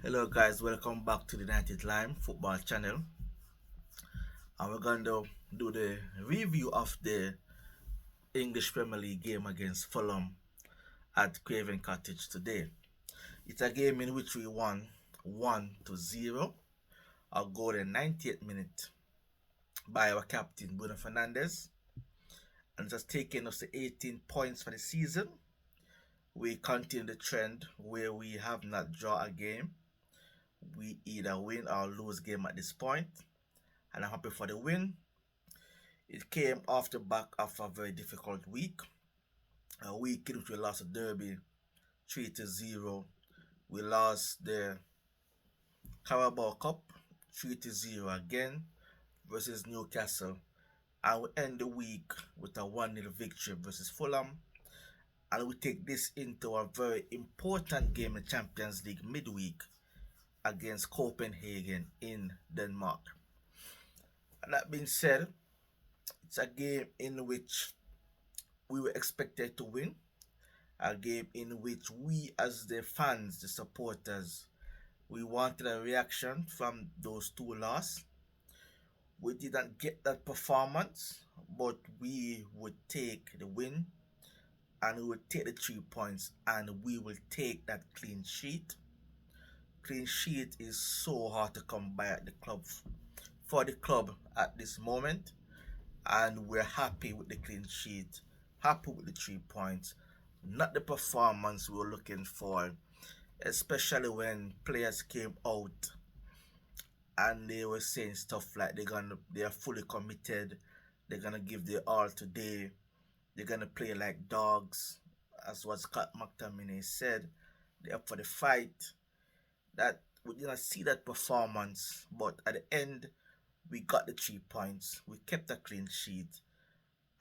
Hello guys, welcome back to the United Lime football channel, and we're going to do the review of the English Premier League game against Fulham at Craven Cottage today. It's a game in which we won 1-0, a goal in 98th minute by our captain Bruno Fernandes, and it has taken us to 18 points for the season. We continue the trend where we have not drawn a game. We either win or lose game at this point, and I'm happy for the win. It came off the back of a very difficult week, a week in which we lost a derby 3-0. We lost the Carabao Cup 3-0 again versus Newcastle, and we end the week with a 1-0 victory versus Fulham. And we take this into a very important game in Champions League midweek against Copenhagen in Denmark. And that being said, it's a game in which we were expected to win, a game in which we as the fans, the supporters, we wanted a reaction from those two losses. We didn't get that performance, but we would take the win and we would take the 3 points and we will take that clean sheet. Clean sheet is so hard to come by at the club for the club at this moment, and we're happy with the clean sheet, happy with the 3 points, not the performance we were looking for, especially when players came out and they were saying stuff like they are fully committed, they're gonna give their all today, they're gonna play like dogs, as what Scott McTominay said. They're up for the fight. That we didn't see that performance, but at the end we got the 3 points, we kept a clean sheet,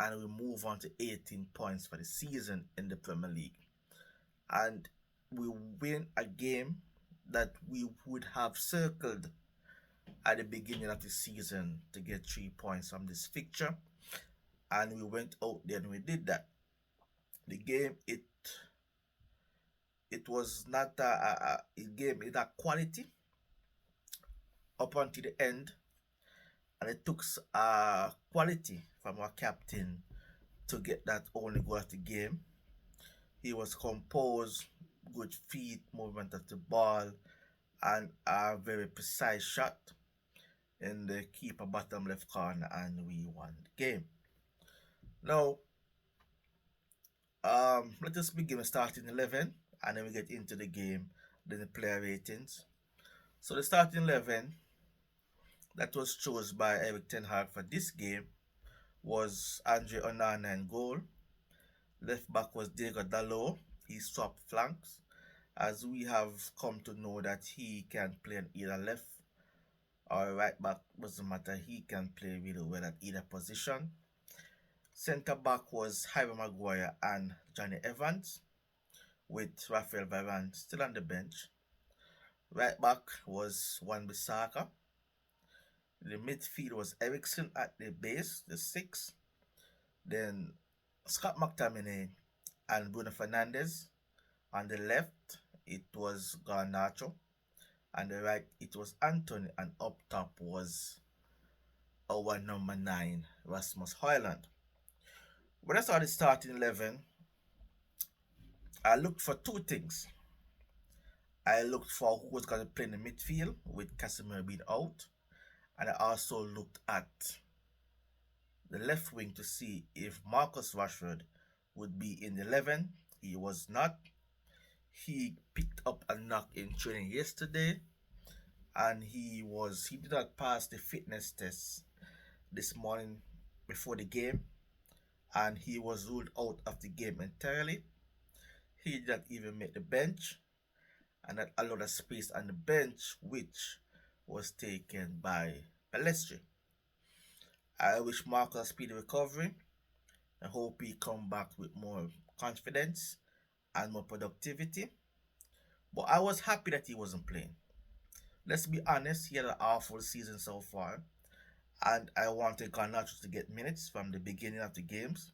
and we move on to 18 points for the season in the Premier League. And we win a game that we would have circled at the beginning of the season to get 3 points from this fixture, and we went out there and we did that. The game, it was not a game, it had quality up until the end, and it took quality from our captain to get that only goal of the game. He was composed, good feet, movement of the ball, and a very precise shot in the keeper bottom left corner, and we won the game. Now, let us begin with starting 11, and then we get into the game, then the player ratings. So the starting 11 that was chosen by Eric Ten Hag for this game was Andre Onana in goal. Left back was Diego Dalot. He swapped flanks, as we have come to know that he can play on either left or right back. Doesn't matter, he can play really well at either position. Centre back was Harry Maguire and Johnny Evans, with Rafael Varane still on the bench. Right back was Wan-Bissaka. The midfield was Ericsson at the base, the 6. Then Scott McTominay and Bruno Fernandes. On the left, it was Garnacho. On the right, it was Anthony. And up top was our number 9, Rasmus Højlund. When I saw the starting 11, I looked for two things. I looked for who was going to play in the midfield with Casemiro being out. And I also looked at the left wing to see if Marcus Rashford would be in the 11. He was not. He picked up a knock in training yesterday, and he did not pass the fitness test this morning before the game, and he was ruled out of the game entirely. He did not even make the bench, and that allowed a space on the bench, which was taken by Pellistri. I wish Marcus a speedy recovery. I hope he come back with more confidence and more productivity. But I was happy that he wasn't playing. Let's be honest, he had an awful season so far, and I wanted Garnacho to get minutes from the beginning of the games.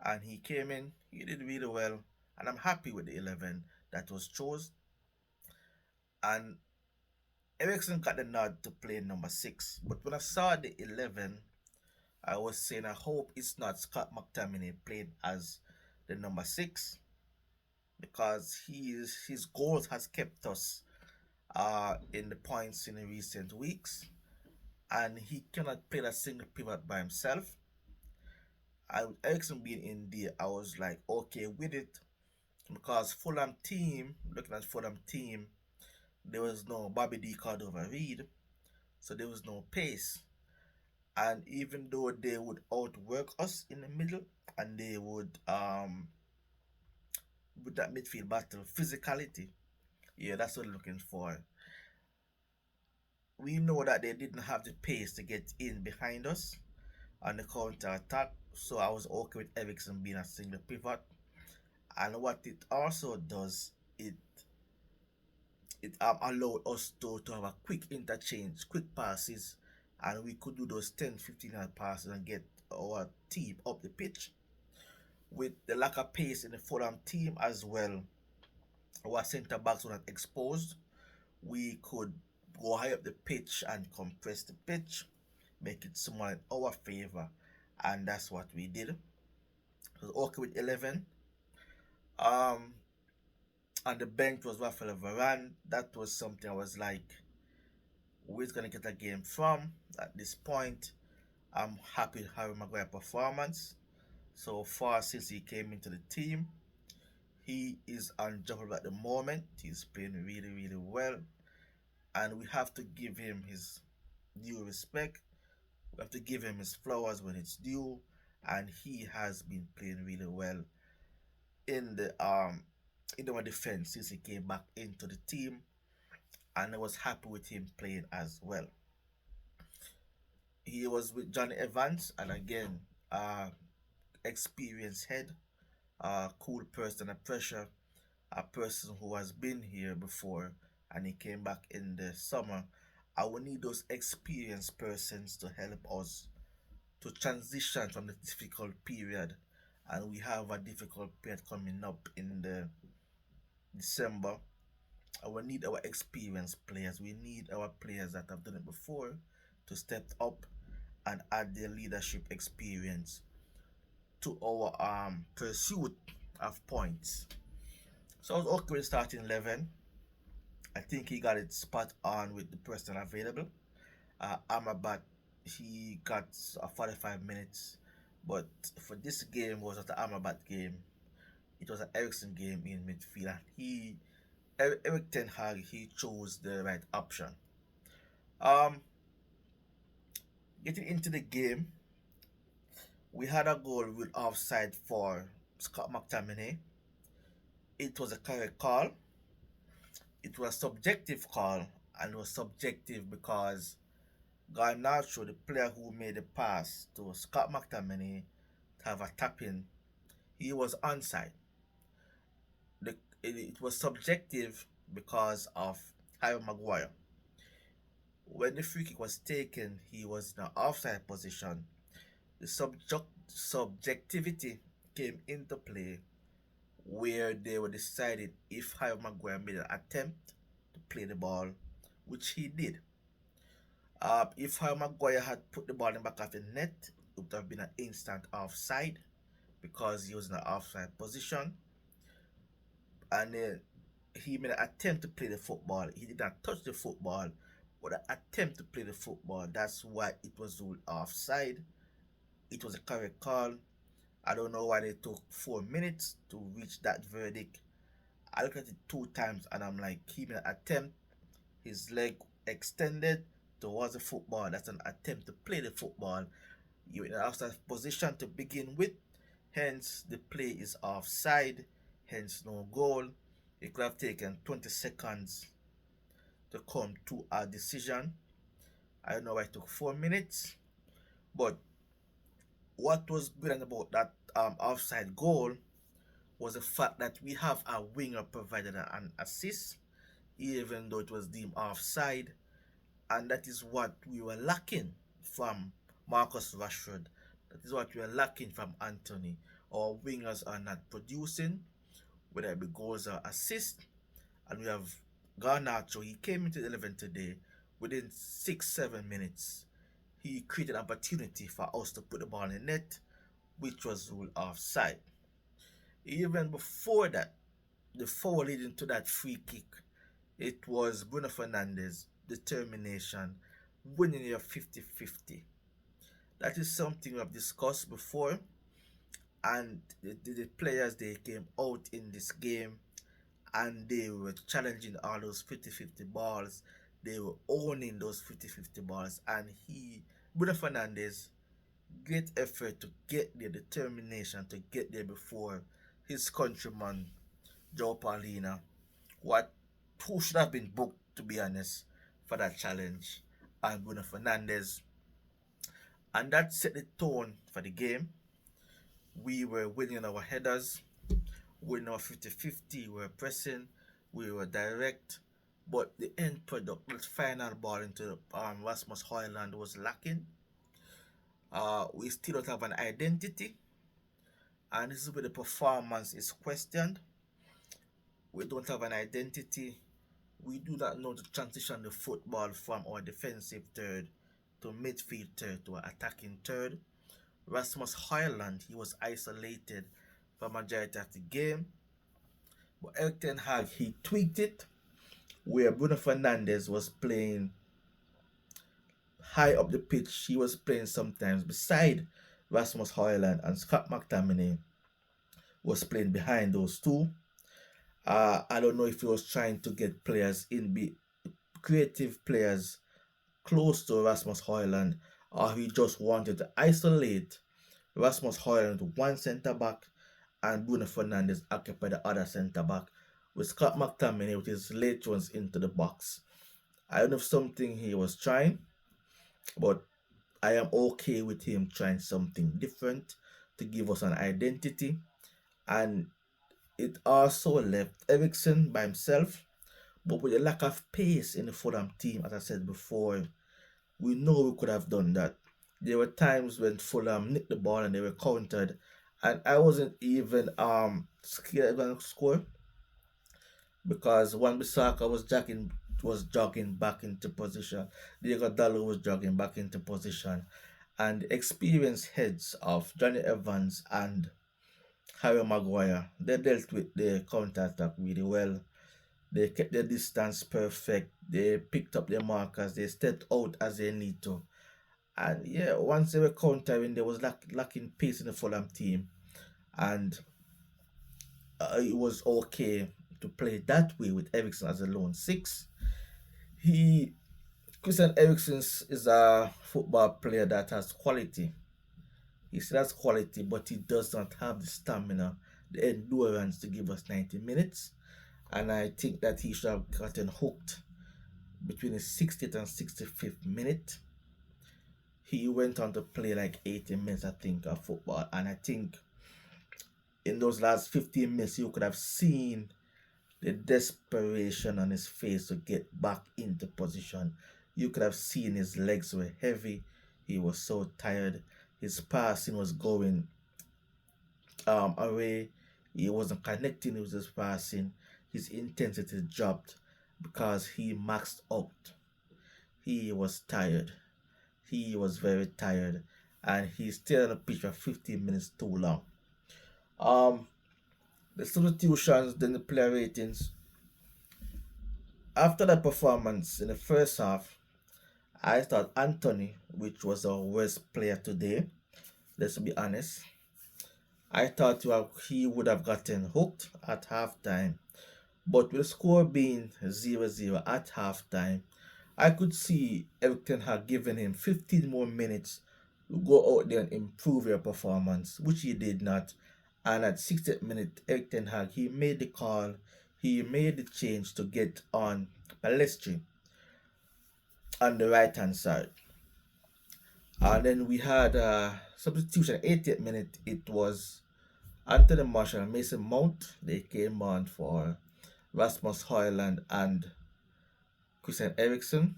And he came in, he did really well, and I'm happy with the 11 that was chosen. And Ericsson got the nod to play number 6. But when I saw the 11, I was saying I hope it's not Scott McTominay played as the number 6, because his goals has kept us in the points in the recent weeks, and he cannot play that single pivot by himself. With Ericsson being in there, I was like okay with it, because looking at Fulham team, there was no Bobby D Cordova Reed, so there was no pace. And even though they would outwork us in the middle, and they would with that midfield battle physicality, yeah, that's what we're looking for. We know that they didn't have the pace to get in behind us on the counter attack, so I was okay with Ericsson being a single pivot. And what it also does, it allowed us to have a quick interchange, quick passes, and we could do those 10-15 yard passes and get our team up the pitch. With the lack of pace in the Fulham team as well, our centre backs were not exposed. We could go high up the pitch and compress the pitch, make it somewhat in our favour, and that's what we did. It was okay with 11. Um, on the bench was Rafael Varane. That was something I was like, where's gonna get a game from? At this point, I'm happy with Harry Maguire performance. So far since he came into the team, he is undroppable at the moment. He's playing really, really well, and we have to give him his due respect. We have to give him his flowers when it's due, and he has been playing really well in the our defense since he came back into the team, and I was happy with him playing as well. He was with Johnny Evans, and again, experienced head, cool person under pressure, a person who has been here before, and he came back in the summer. I will need those experienced persons to help us to transition from the difficult period, and we have a difficult period coming up in the December. I will need our experienced players. We need our players that have done it before to step up and add their leadership experience to our pursuit of points. So I was okay with starting 11. I think he got it spot on with the person available. Amrabat, he got 45 minutes, but for this game was not an Amrabat game. It was an Ericsson game in midfield. Eric Ten Hag, he chose the right option. Um, Getting into the game, we had a goal with offside for Scott McTominay. It was a correct call. It was a subjective call, and it was subjective because Garnacho, the player who made the pass to Scott McTominay to have a tap in, he was onside. It was subjective because of Harry Maguire. When the free kick was taken, he was in an offside position. The subjectivity came into play where they were decided if Harry Maguire made an attempt to play the ball, which he did. If Harry Maguire had put the ball in the back of the net, it would have been an instant offside because he was in an offside position. And then he made an attempt to play the football. He did not touch the football, but an attempt to play the football. That's why it was ruled offside. It was a correct call. I don't know why they took 4 minutes to reach that verdict. I looked at it 2 times and I'm like, he made an attempt, his leg extended towards the football. That's an attempt to play the football. You're in an offside position to begin with, hence the play is offside, hence no goal. It could have taken 20 seconds to come to a decision. I don't know why it took 4 minutes, but what was brilliant about that offside goal was the fact that we have a winger provided an assist, even though it was deemed offside, and that is what we were lacking from Marcus Rashford. That is what we were lacking from Anthony. Our wingers are not producing, whether it be goals or assists, and we have Garnacho, he came into the 11 today within 6 7 minutes. He created an opportunity for us to put the ball in the net, which was ruled offside. Even before that, the foul leading to that free kick, it was Bruno Fernandes' determination, winning your 50-50. That is something we have discussed before, and the players they came out in this game and they were challenging all those 50-50 balls. They were owning those 50-50 balls, and Bruno Fernandes, great effort to get there, determination to get there before his countryman Joe Paulina, what who should have been booked to be honest for that challenge, and Bruno Fernandes, and that set the tone for the game. We were winning our headers, winning our 50-50, we were pressing, we were direct, but the end product, the final ball into Rasmus Højlund was lacking. We still don't have an identity, and this is where the performance is questioned. We don't have an identity. We do not know to transition the football from our defensive third to midfield third to attacking third. Rasmus Højlund, he was isolated for majority of the game, but Erik Ten Hag, he tweaked it where Bruno Fernandes was playing high up the pitch. He was playing sometimes beside Rasmus Højlund, and Scott McTominay was playing behind those two. I don't know if he was trying to get players creative players close to Rasmus Højlund, or he just wanted to isolate Rasmus Højlund to one centre back and Bruno Fernandes occupy the other centre back with Scott McTominay with his late ones into the box. I don't know if something he was trying, but I am okay with him trying something different to give us an identity. And it also left Eriksen by himself, but with a lack of pace in the Fulham team, as I said before, we know we could have done that. There were times when Fulham nicked the ball and they were countered, and I wasn't even scared of to score because Wan-Bissaka was jogging back into position. Diego Dallo was jogging back into position, and the experienced heads of Johnny Evans and Harry Maguire, they dealt with the counter attack really well. They kept their distance perfect. They picked up their markers. They stepped out as they need to. And yeah, once they were countering, there was lacking pace in the Fulham team, and it was okay to play that way with Eriksen as a lone six. He Christian Eriksen is a football player that has quality. He still has quality, but he does not have the stamina, the endurance to give us 90 minutes. And I think that he should have gotten hooked between the 60th and 65th minute. He went on to play like 80 minutes, I think, of football. And I think in those last 15 minutes, you could have seen the desperation on his face to get back into position. You could have seen his legs were heavy. He was so tired. His passing was going away. He wasn't connecting with his passing. His intensity dropped because he maxed out. He was tired. He was very tired, and he stayed on the pitch for 15 minutes too long. The substitutions, then the player ratings. After that performance in the first half, I thought Anthony, which was our worst player today, let's be honest, I thought he would have gotten hooked at halftime. But with the score being 0-0 at halftime, I could see Erik Ten Hag giving him 15 more minutes to go out there and improve your performance, which he did not. And at 60th minute, Erik Ten Hag, he made the call, he made the change to get on Palestri on the right hand side. And then we had a substitution. 80th minute, it was Anthony Marshall and Mason Mount. They came on for Rasmus Højlund and Christian Eriksen.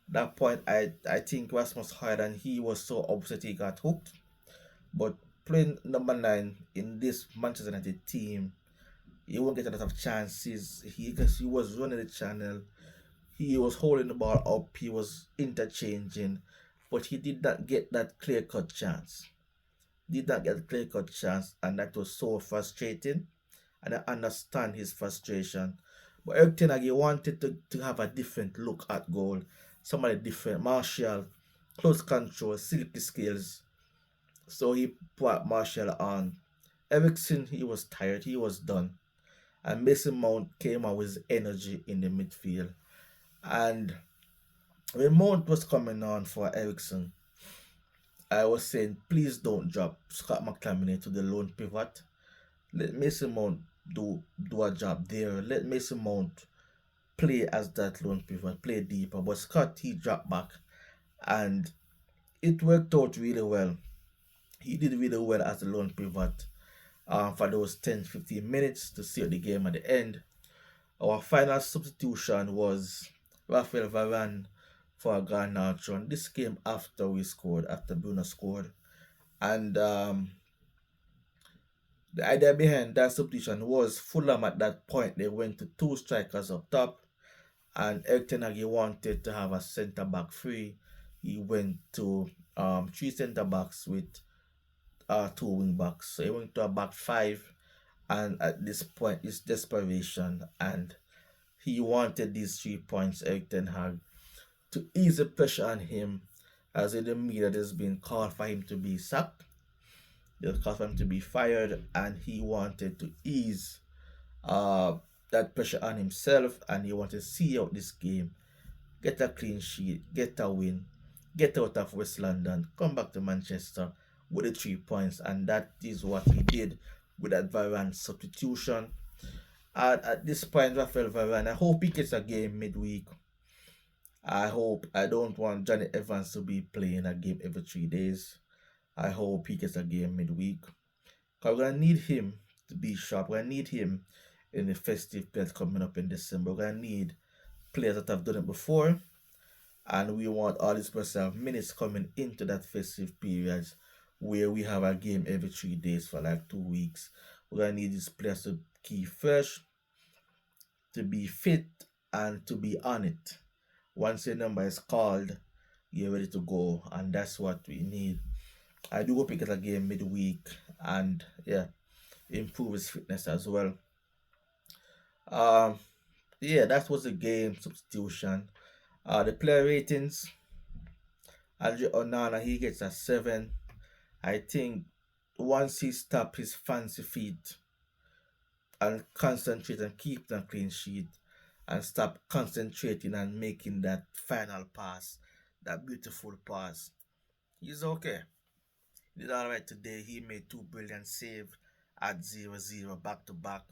That point, I think Rasmus Højlund, he was so upset he got hooked. But playing number 9 in this Manchester United team, He won't get a lot of chances. Because he was running the channel, he was holding the ball up, he was interchanging, but he did not get that clear cut chance. Did not get a clear cut chance, and that was so frustrating. And I understand his frustration. But Eric Ten Hag wanted to have a different look at goal, somebody different. Martial, close control, silky skills. So he put Martial on. Ericsson, he was tired, he was done. And Mason Mount came out with energy in the midfield. And when Mount was coming on for Ericsson, I was saying, please don't drop Scott McTominay to the lone pivot. Let Mason Mount do a job there. Let Mason Mount play as that lone pivot, play deeper. But Scott, he dropped back, and it worked out really well. He did really well as a lone pivot for those 10-15 minutes to seal the game at the end. Our final substitution was Rafael Varane for Garnacho. This came after we scored, after Bruno scored. And the idea behind that substitution was Fulham at that point, they went to two strikers up top, and Eric Ten Hag wanted to have a centre back free. He went to three centre backs with two wing backs. So he went to a back five, and at this point, it's desperation, and he wanted these 3 points, Eric Ten Hag, to ease the pressure on him, as in the media there's been called for him to be sacked. There's called for him to be fired, and he wanted to ease that pressure on himself, and he wanted to see out this game, get a clean sheet, get a win, get out of West London, come back to Manchester with the 3 points, and that is what he did with that Varane substitution. And at this point, Rafael Varane, I hope he gets a game midweek. I don't want Johnny Evans to be playing a game every 3 days. I hope he gets a game midweek. Because we're going to need him to be sharp. We're going to need him in the festive period coming up in December. We're going to need players that have done it before. And we want all these players to have minutes coming into that festive period where we have a game every 3 days for like 2 weeks. We're going to need these players to keep fresh, to be fit, and to be on it. Once your number is called, you're ready to go, and that's what we need. I do hope he gets a game midweek, and yeah, improve his fitness as well. Yeah, that was the game substitution. The player ratings, Andre Onana, he gets a 7. I think once he stops his fancy feet and concentrate and keep the clean sheet and stop concentrating and making that final pass, that beautiful pass, he's okay. He did alright today. He made two brilliant saves at 0-0 back to back.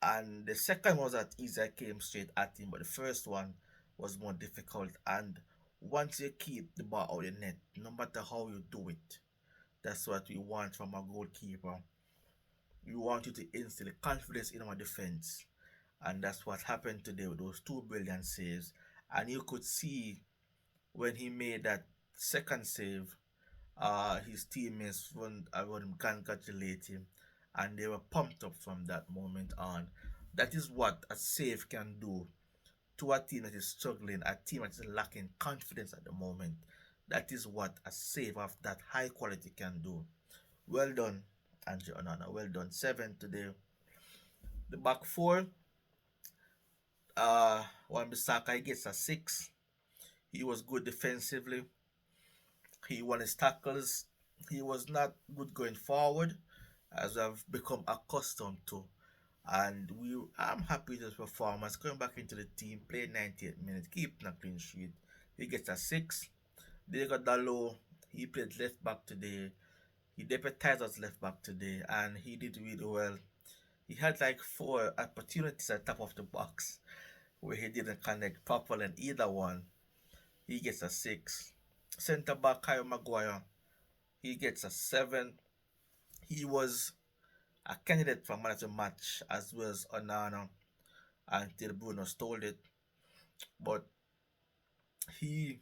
And the second was that easy, I came straight at him, but the first one was more difficult. And once you keep the ball out of the net, no matter how you do it, that's what we want from a goalkeeper. We want you to instill confidence in our defense. And that's what happened today with those two brilliant saves. And you could see when he made that second save, his teammates around him congratulate him, and they were pumped up from that moment on. That is what a save can do to a team that is struggling, a team that is lacking confidence at the moment. That is what a save of that high quality can do. Well done, Andre Onana. Well done. 7 today. The back four, Wan-Bissaka gets a 6. He was good defensively. He won his tackles. He was not good going forward, as I've become accustomed to. And I'm happy with his performance. Going back into the team, played 98 minutes, keeping a clean sheet. He gets a 6. Diego Dalot, he played left back today. He deputized as left back today, and he did really well. He had like 4 opportunities at top of the box where he didn't connect properly in either one. He gets a 6. Centre back Kyle Maguire, he gets a 7. He was a candidate for man of the match as well as Onana until Bruno stole it. But the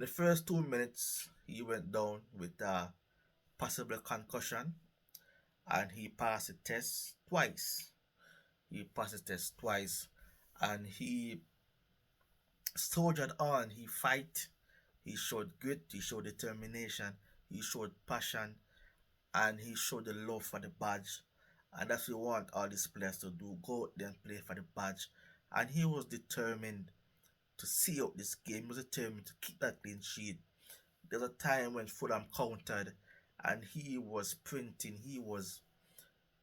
first 2 minutes, he went down with a possible concussion. and he passed the test twice. He passed the test twice, and he soldiered on. He fight. He showed grit. He showed determination. He showed passion, and he showed the love for the badge. And that's what we want all these players to do. Go out there and play for the badge. And he was determined to see out this game. He was determined to keep that clean sheet. There was a time when Fulham countered, and he was sprinting. He was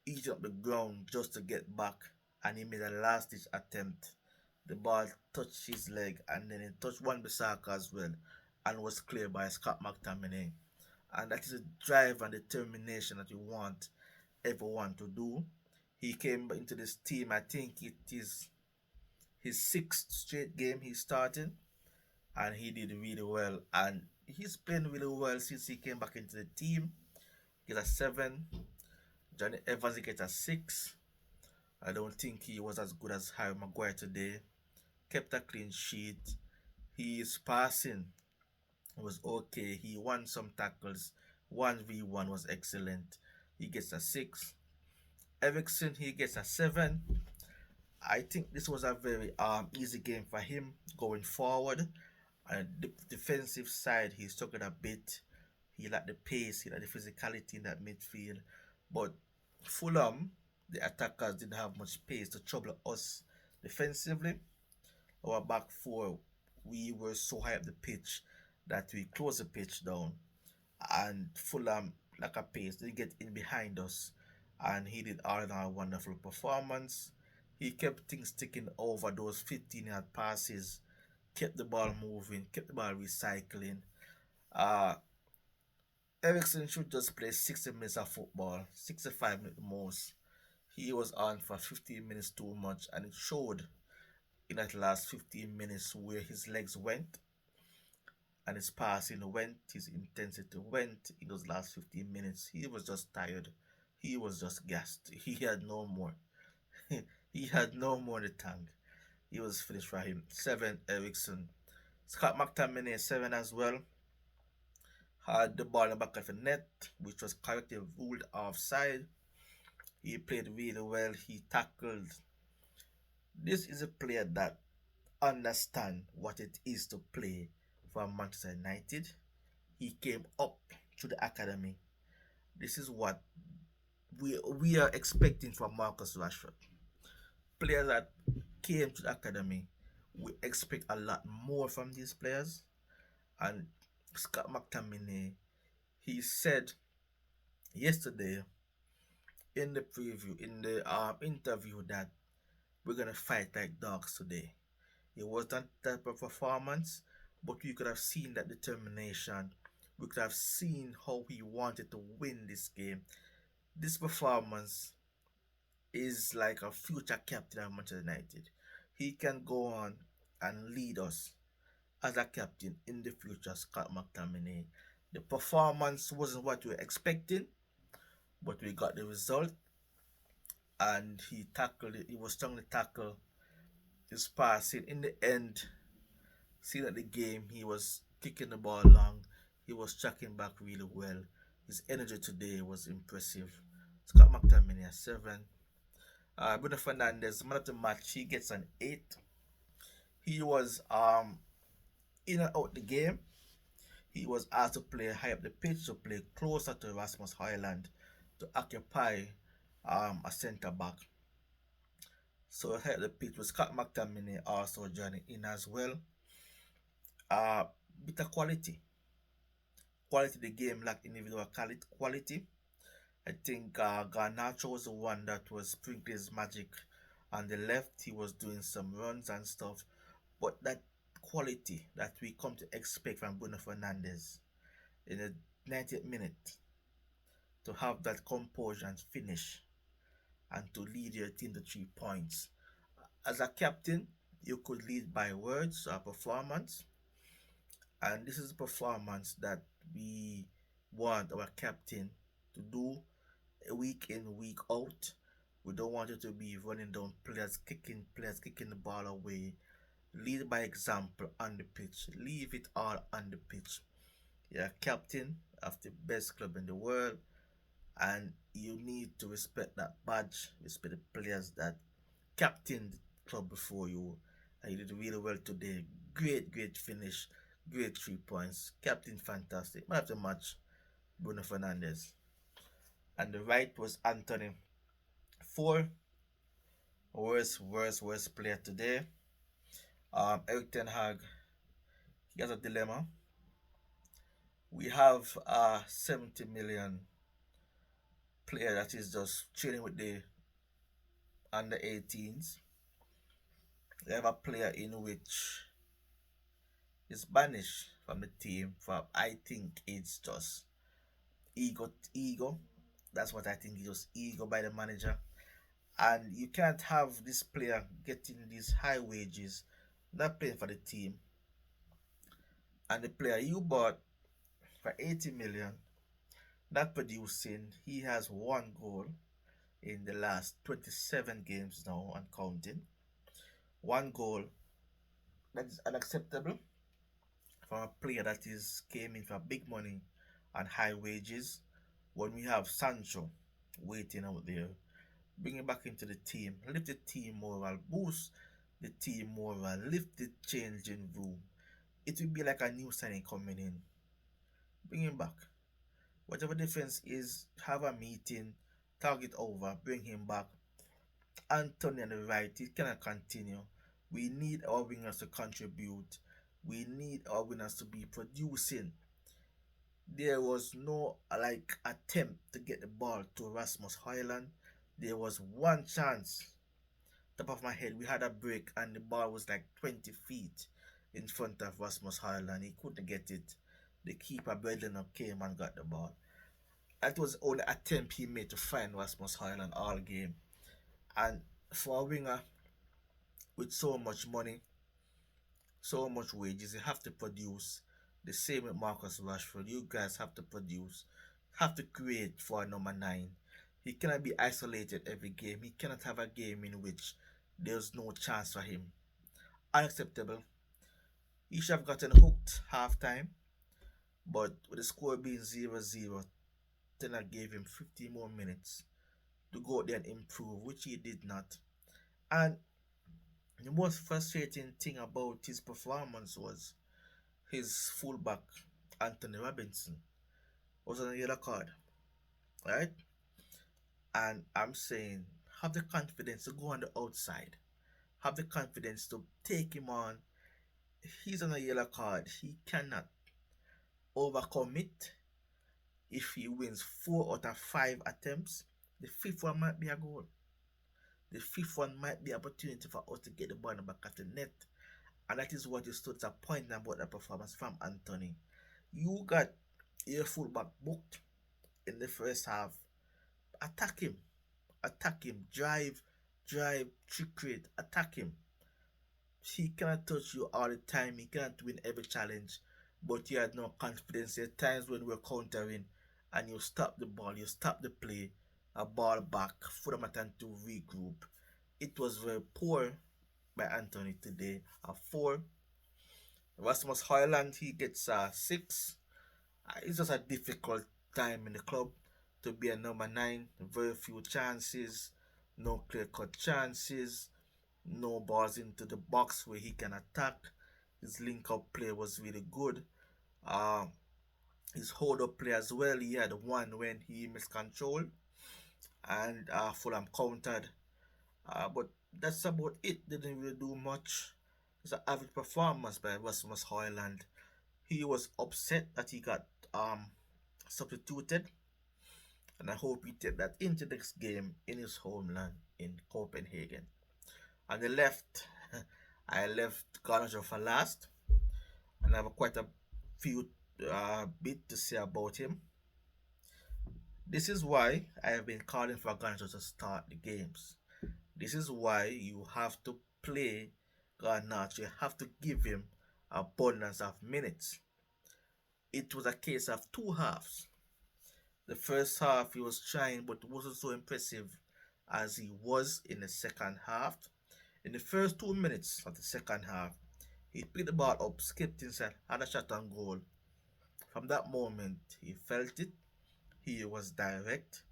eating up the ground just to get back, and he made a last ditch attempt. The ball touched his leg, and then it touched one Bissaka as well, and was cleared by Scott McTominay. And that is a drive and determination that we want everyone to do. He came into this team, I think it is his sixth straight game he's starting, and he did really well. And he's playing really well since he came back into the team. He gets a 7. Johnny Evans he gets a 6. I don't think he was as good as Harry Maguire today. Kept a clean sheet. His passing was okay. He won some tackles. 1v1 was excellent. He gets a 6. Ericsson he gets a 7. I think this was a very easy game for him going forward. And the defensive side he struggled a bit. He lacked the pace, he lacked the physicality in that midfield. But Fulham, the attackers didn't have much pace to trouble us defensively. Our back four, we were so high up the pitch that we closed the pitch down. And Fulham, like a pace, they get in behind us. And he did all in a wonderful performance. He kept things ticking over those 15-yard passes, kept the ball moving, kept the ball recycling. Uh, Ericsson should just play 60 minutes of football, 65 minutes most. He was on for 15 minutes too much, and it showed in that last 15 minutes where his legs went and his passing went, his intensity went in those last 15 minutes. He was just tired. He was just gassed. He had no more. He had no more in the tank. He was finished for him. 7, Ericsson. Scott McTominay, 7 as well. Had the ball in the back of the net, which was correctly ruled offside. He played really well. He tackled. This is a player that understands what it is to play for Manchester United. He came up to the academy. This is what we are expecting from Marcus Rashford. Players that came to the academy, we expect a lot more from these players. And Scott McTominay, he said yesterday in the preview, in the interview, that we're gonna fight like dogs today. It was not that type of performance, but we could have seen that determination. We could have seen how he wanted to win this game. This performance is like a future captain of Manchester United. He can go on and lead us as a captain in the future, Scott McTominay. The performance wasn't what we were expecting, but we got the result. And he tackled it. He was strongly tackled. His passing in the end, seeing at the game, he was kicking the ball long. He was tracking back really well. His energy today was impressive. Scott McTominay, 7. Bruno Fernandes, man of the match, he gets an 8. He was in and out the game. He was asked to play high up the pitch, to play closer to Rasmus Højlund, to occupy a centre back. So high up the pitch with Scott McTominay also joining in as well. Bit of quality. Quality the game lacked individual quality. I think Garnacho was the one that was sprinkling his magic on the left. He was doing some runs and stuff. But that quality that we come to expect from Bruno Fernandes in the 90th minute, to have that composure and finish and to lead your team to 3 points. As a captain, you could lead by words or performance. And this is a performance that we want our captain to do week in, week out. We don't want it to be running down players, kicking the ball away. Lead by example on the pitch. Leave it all on the pitch. You're a captain of the best club in the world, and you need to respect that badge, respect the players that captained the club before you. And you did really well today. Great finish. Great 3 points. Captain fantastic. Man of the match, Bruno Fernandez. And the right was Anthony. Four, worst player today. Eric Ten Hag, he has a dilemma. We have a 70 million player that is just chilling with the under 18s. We have a player in which is banished from the team for, I think it's just ego. That's what I think. It's just ego by the manager. And you can't have this player getting these high wages, not playing for the team, and the player you bought for 80 million, not producing. He has one goal in the last 27 games now and counting. One goal. That is unacceptable from a player that is came in for big money and high wages. When we have Sancho waiting out there, bring him back into the team, lift the team morale, boost the team morale, lift the changing room. It will be like a new signing coming in. Bring him back. Whatever difference is, have a meeting, talk it over, bring him back. Anthony on the right, it cannot continue. We need our wingers to contribute. We need our wingers to be producing. There was no attempt to get the ball to Rasmus Hoyland. There was one chance. Top of my head, we had a break and the ball was like 20 feet in front of Rasmus Hoyland. He couldn't get it. The keeper Bredlin came and got the ball. That was the only attempt he made to find Rasmus Hoyland all game. And for a winger with so much money, so much wages, you have to produce. The same with Marcus Rashford. You guys have to produce, have to create for a number 9. He cannot be isolated every game. He cannot have a game in which there's no chance for him. Unacceptable. He should have gotten hooked half time, but with the score being 0-0, Tenor gave him 50 more minutes to go out there and improve, which he did not. And the most frustrating thing about his performance was his fullback, Anthony Robinson, was on a yellow card, right? And I'm saying, have the confidence to go on the outside. Have the confidence to take him on. He's on a yellow card. He cannot overcome it. If he wins 4 out of 5 attempts, the fifth one might be a goal. The fifth one might be an opportunity for us to get the ball back at the net. And that is what is so disappointing about the performance from Anthony. You got your fullback booked in the first half. Attack him. Attack him. Drive, trick rate. Attack him. He cannot touch you all the time. He cannot win every challenge. But you had no confidence. There are times when we're countering and you stop the ball, you stop the play, a ball back, Fulham attempt to regroup. It was very poor by Anthony today. A 4. Rasmus Hoyland, he gets a 6. It's just a difficult time in the club to be a number 9. Very few chances, no clear-cut chances, no balls into the box where he can attack. His link-up play was really good. His hold-up play as well, he had one when he miscontrolled and Fulham countered. But that's about it. Didn't really do much. It's an average performance by Rasmus Hoyland. He was upset that he got substituted, and I hope he take that into the next game in his homeland in Copenhagen. On the left, I left Garnacho for last, and I have quite a few bit to say about him. This is why I have been calling for Garnacho to start the games. This is why you have to play Garnacho. You have to give him abundance of minutes. It was a case of 2 halves. The first half he was trying, but wasn't so impressive as he was in the second half. In the first 2 minutes of the second half, he picked the ball up, skipped inside, had a shot on goal. From that moment, he felt it. He was direct.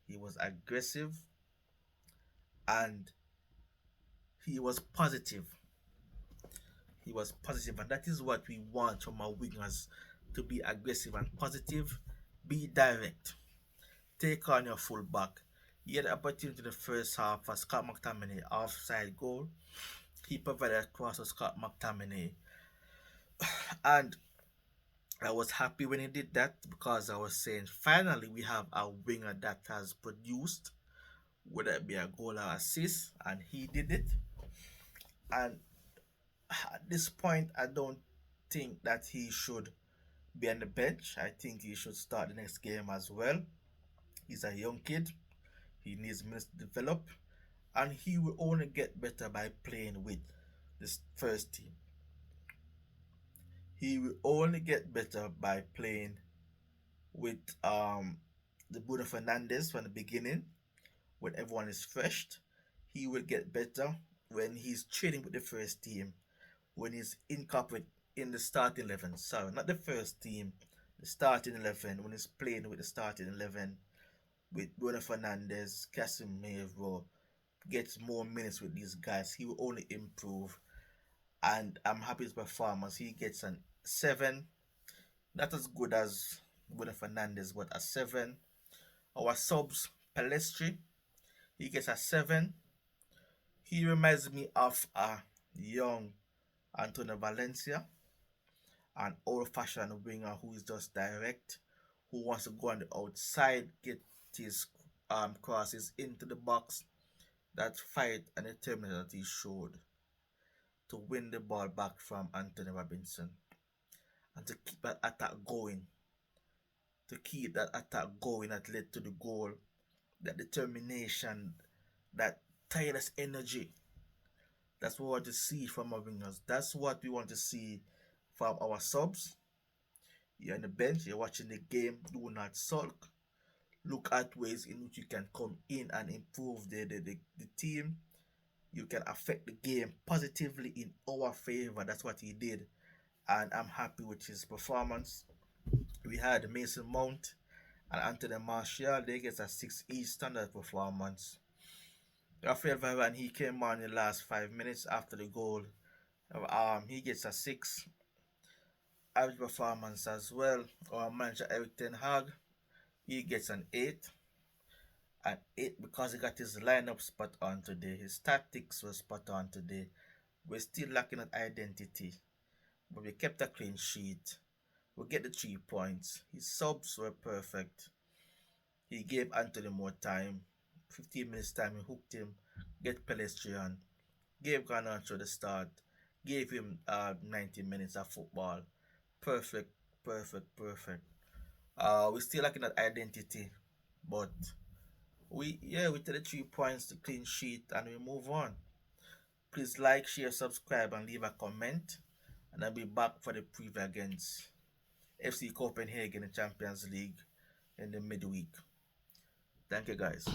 He was aggressive and he was positive. He was positive, and that is what we want from our wingers, to be aggressive and positive, be direct, take on your fullback. He had the opportunity in the first half for Scott McTominay offside goal. He provided a cross to Scott McTominay, and I was happy when he did that because I was saying finally we have a winger that has produced, whether it be a goal or assist, and he did it. And at this point, I don't think that he should be on the bench. I think he should start the next game as well. He's a young kid. He needs minutes to develop, and he will only get better by playing with this first team. He will only get better by playing with the Bruno Fernandes from the beginning when everyone is fresh. He will get better when he's training with the first team, when he's incorporated in the starting 11. Sorry, not the first team, the starting 11, when he's playing with the starting 11 with Bruno Fernandes, Casemiro, gets more minutes with these guys, he will only improve. And I'm happy with his performance. He gets an 7, not as good as Bruno Fernandes, but a 7. Our subs, Palestri, he gets a 7. He reminds me of a young Antonio Valencia, an old-fashioned winger who is just direct, who wants to go on the outside, get his crosses into the box. That fight and determination that he showed to win the ball back from Anthony Robinson and to keep that attack going, that led to the goal, that determination, that tireless energy. That's what we want to see from our wingers. That's what we want to see from our subs. You're on the bench, you're watching the game, do not sulk. Look at ways in which you can come in and improve the team. You can affect the game positively in our favor. That's what he did. And I'm happy with his performance. We had Mason Mount and Anthony Martial. They get a 6 each standard performance. Rafael Varane, he came on in the last 5 minutes after the goal. He gets a 6. Average performance as well. Our manager Eric Ten Hag, he gets an 8. An 8 because he got his lineup spot on today. His tactics were spot on today. We're still lacking an identity, but we kept a clean sheet. We get the 3 points. His subs were perfect. He gave Anthony more time. 15 minutes time, he hooked him. Get Pelestrian. Gave Garnacho the start. Gave him 90 minutes of football. Perfect, perfect, perfect. We're still lacking that identity, but we take the 3 points, the clean sheet, and we move on. Please like, share, subscribe, and leave a comment. And I'll be back for the preview against FC Copenhagen in Champions League in the midweek. Thank you, guys.